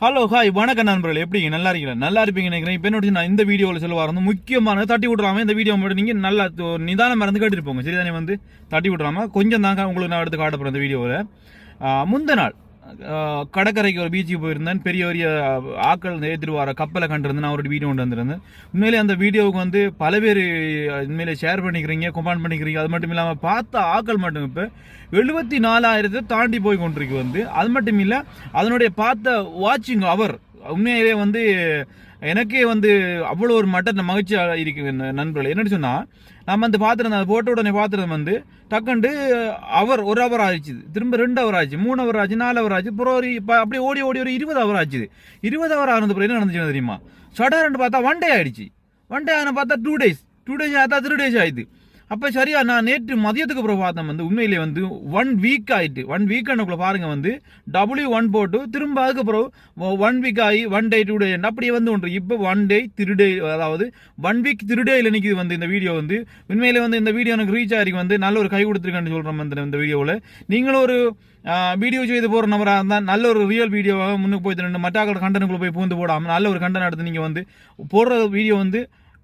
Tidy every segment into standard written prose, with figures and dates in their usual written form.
Hello hi வணக்கம் நண்பர்கள், எப்படிங்க? நல்லா இருக்கீங்களா? நல்லா இருப்பீங்க நினைக்கிறேன். இப்போ என்ன நான் இந்த வீடியோவில் சொல்ல வரணும் முக்கியமான தட்டி விட்றாம இந்த வீடியோ மட்டும் நீங்கள் நல்லா நிதானம் மறந்து கேட்டுருப்போங்க. சரிதானே? தட்டி விட்றாம கொஞ்சம் தாங்க உங்களுக்கு நான் எடுத்து காட்ட போகிறேன் இந்த வீடியோவில். முந்த நாள் கடற்கரைக்கு ஒரு பீச்சுக்கு போயிருந்தேன். பெரிய பெரிய ஆக்கள் ஏற்றிட்டு வர கப்பலை கண்டிருந்தேன். நான் ஒரு வீடியோ கொண்டு வந்திருந்தேன். உண்மையிலே அந்த வீடியோவுக்கு பல பேர் உண்மையிலே ஷேர் பண்ணிக்கிறீங்க, கமெண்ட் பண்ணிக்கிறீங்க. அது மட்டும் இல்லாமல் பார்த்த ஆக்கள் மட்டும் இப்போ 74,000 தாண்டி போய் கொண்டிருக்கு. அது மட்டும் இல்லை, அதனுடைய பார்த்த வாட்சிங் அவர் உண்மையிலே எனக்கே அவ்வளோ ஒரு மட்ட மகிழ்ச்சியாக இருக்கு நண்பர்கள். என்னன்னு சொன்னால், நம்ம பார்த்துருந்தோம் போட்ட உடனே பார்த்துருந்தோம் டக்குண்டு ஒரு அவர் ஆயிடுச்சு, திரும்ப 2 அவர் ஆச்சு, 3 அவர் ஆச்சு, 4 அவர் ஆச்சு, அப்புறம் அப்படியே ஓடி ஒரு 20 அவர் ஆச்சு. 20 அவர் ஆனது அப்புறம் என்ன நடந்துச்சு தெரியுமா? சடாரண்டு பார்த்தா 1 டே ஆயிடுச்சு. 1 டே ஆனால் பார்த்தா 2 டேஸ் ஆகிட்டா 3 டேஸ் ஆயிடுது. அப்போ சரியா நான் நேற்று மதியத்துக்கு அப்புறம் பார்த்தேன் உண்மையிலே 1 வீக் ஆயிட்டு. 1 வீக்குள்ள பாருங்க W1 போட்டு திரும்ப அதுக்கப்புறம் 1 வீக் ஆகி 1 டே 2 டே அப்படியே ஒன்று இப்போ 1 டே 3 டே, அதாவது 1 வீக் 3 டேயில் நிற்கிது இந்த வீடியோ. உண்மையிலே இந்த வீடியோ எனக்கு ரீச் ஆகிருக்கு. நல்ல ஒரு கை கொடுத்துருக்கேன்னு சொல்கிறேன் இந்த வீடியோவில். நீங்களும் ஒரு வீடியோ செய்து போகிற நபராக இருந்தால் நல்ல ஒரு ரியல் வீடியோவாக முன்னுக்கு போய் மற்ற கண்டனுக்குள்ளே போய் பூந்து போடாமல் நல்ல ஒரு கண்டனம் எடுத்து நீங்கள் போடுற வீடியோ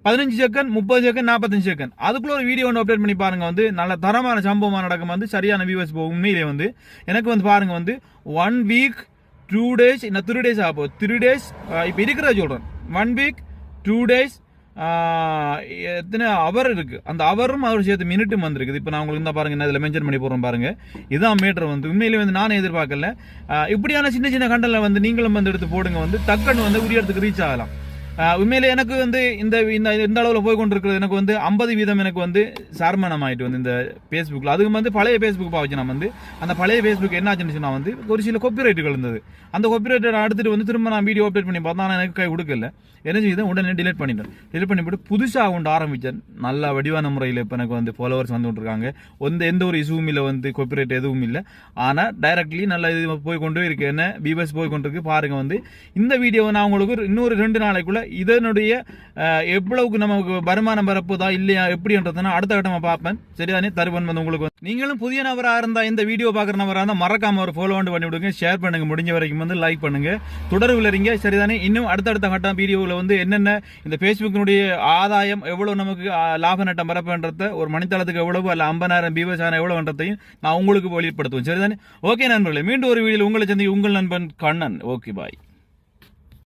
15 செகண்ட், 30 செகண்ட், 45 செகண்ட் அதுக்குள்ள ஒரு வீடியோ அப்டேட் பண்ணி பாருங்க. நல்ல தரமான சம்பவமாக நடக்கும். சரியான வியூவர்ஸ் போகும். உண்மையிலே எனக்கு பாருங்க 1 வீக் 2 டேஸ் இன்னும் 3 டேஸ் ஆகும். 3 டேஸ் இப்போ இருக்கிறத சொல்கிறேன். 1 வீக் 2 டேஸ் எத்தனை அவர் இருக்கு, அந்த அவரும் அவர் சேர்த்து மினிட்டும் வந்திருக்குது. இப்போ நான் உங்களுக்கு தான் பாருங்க, இதில் மென்ஷன் பண்ணி போடுறோம் பாருங்க. இதான் மீட்டர். உண்மையிலே நானே எதிர்பார்க்கல. இப்படியான சின்ன சின்ன கண்டல நீங்களும் எடுத்து போடுங்க. டக்குன்னு உரியத்துக்கு ரீச் ஆகலாம். உண்மையிலே எனக்கு இந்த அளவில் போய் கொண்டிருக்கிறது எனக்கு 50% எனக்கு சார்மானம் ஆகிட்டு இந்த ஃபேஸ்புக்கில். அதுக்கு பழைய ஃபேஸ்புக் பாவச்சு நான் அந்த பழைய ஃபேஸ்புக் என்ன ஆச்சுன்னு சொன்னால் ஒரு சில காப்பிரைட்டுகள் இருந்தது. அந்த காப்பிரைட்டை எடுத்துட்டு திரும்ப நான் வீடியோ அப்டேட் பண்ணி பார்த்தா ஆனால் எனக்கு கை கொடுக்கல. என்ன செய்யுது, உடனே டிலீட் பண்ணிவிட்டு புதுசாக கொண்டு ஆரம்பித்தேன். நல்ல வடிவான முறையில் இப்போ எனக்கு ஃபாலோவர்ஸ் வந்துருக்காங்க. எந்த ஒரு இஷ்யூவும் இல்லை, காப்பிரைட் எதுவும் இல்லை. ஆனால் டைரக்ட்லி நல்ல இது போய் கொண்டு இருக்கு, என்ன வியூவர்ஸ் போய் கொண்டு இருக்கு பாருங்க. இந்த வீடியோவை நான் உங்களுக்கு இன்னொரு 2 நாளைக்குள்ள இதனுடைய எவ்வளவுக்கு நமக்கு வருமானம் வரப்போதா இல்லையா எப்படின்றதுனா அடுத்த கட்டமா பார்ப்பேன். சரிதானே? தருவன் உங்களுக்கு நீங்களும் புதிய நபராக இருந்தா, இந்த வீடியோ பார்க்குற நபராக இருந்தால் மறக்காம ஒரு ஃபாலோ பண்ணி விடுங்க, ஷேர் பண்ணுங்க, முடிஞ்ச வரைக்கும் லைக் பண்ணுங்க, தொடர்புல இருங்க. சரிதானே? இன்னும் அடுத்தடுத்த கட்டம் வீடியோவில் என்னென்ன இந்த ஃபேஸ்புக்கினுடைய ஆதாயம் எவ்வளவு நமக்கு லாப நட்டம் வரப்புன்றத, ஒரு மணித்தளத்துக்கு எவ்வளவு அல்ல 50,000 வியூவர்ஸ் எவ்வளவுன்றதையும் நான் உங்களுக்கு வெளிப்படுத்துவேன். சரிதானே? ஓகே நண்பர்களே, மீண்டும் ஒரு வீடியோவில் உங்களை சந்தி உங்கள் நண்பன் கண்ணன். ஓகே, பாய்.